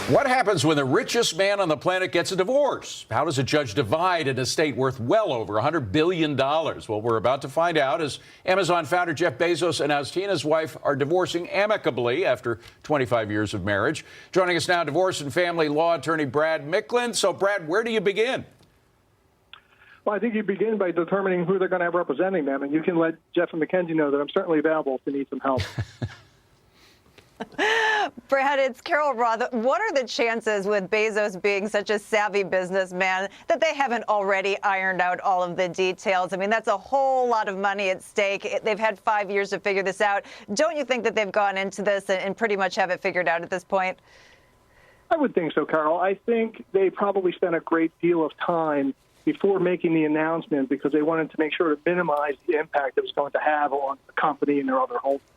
What happens when the richest man on the planet gets a divorce? How does a judge divide an estate worth well over $100 billion? Well, we're about to find out as Amazon founder Jeff Bezos announced he and his wife are divorcing amicably after 25 years of marriage. Joining us now, divorce and family law attorney Brad Micklin. So, Brad, where do you begin? Well, I think you begin by determining who they're going to have representing them, and you can let Jeff and Mackenzie know that I'm certainly available if they need some help. Brad, it's Carol Roth. What are the chances with Bezos being such a savvy businessman that they haven't already ironed out all of the details? I mean, that's a whole lot of money at stake. They've had 5 years to figure this out. Don't you think that they've gone into this and pretty much have it figured out at this point? I would think so, Carol. I think they probably spent a great deal of time before making the announcement because they wanted to make sure to minimize the impact it was going to have on the company and their other holdings.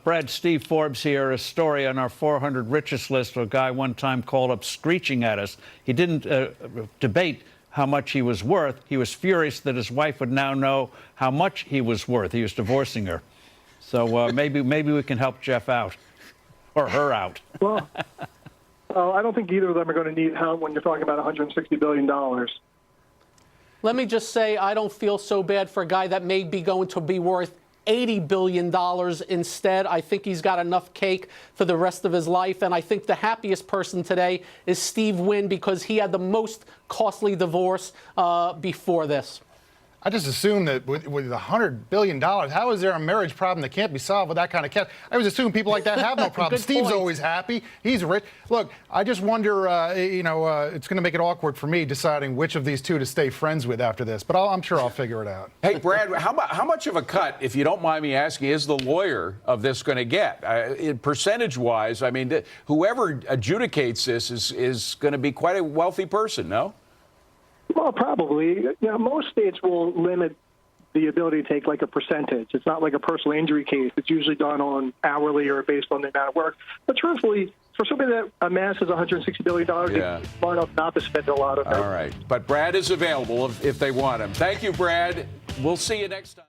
Brad, Steve Forbes here, a story on our 400 richest list. A guy one time called up screeching at us. He didn't debate how much he was worth. He was furious that his wife would now know how much he was worth. He was divorcing her. So maybe we can help Jeff out, or her out. Well, I don't think either of them are going to need help when you're talking about $160 billion. Let me just say I don't feel so bad for a guy that may be going to be worth $80 billion instead. I think he's got enough cake for the rest of his life. And I think the happiest person today is Steve Wynn because he had the most costly divorce before this. I just assume that with $100 billion, how is there a marriage problem that can't be solved with that kind of cash? I always assume people like that have no problem. Steve's point. always happy. He's rich. Look, I just wonder, it's going to make it awkward for me deciding which of these two to stay friends with after this. But I'm sure I'll figure it out. Hey, Brad, how much of a cut, if you don't mind me asking, is the lawyer of this going to get? Percentage-wise, I mean, whoever adjudicates this is going to be quite a wealthy person, no? Well, probably. You know, most states will limit the ability to take like a percentage. It's not like a personal injury case. It's usually done on hourly or based on the amount of work. But truthfully, for somebody that amasses $160 billion, it's smart enough not to spend a lot of it. All right. But Brad is available if they want him. Thank you, Brad. We'll see you next time.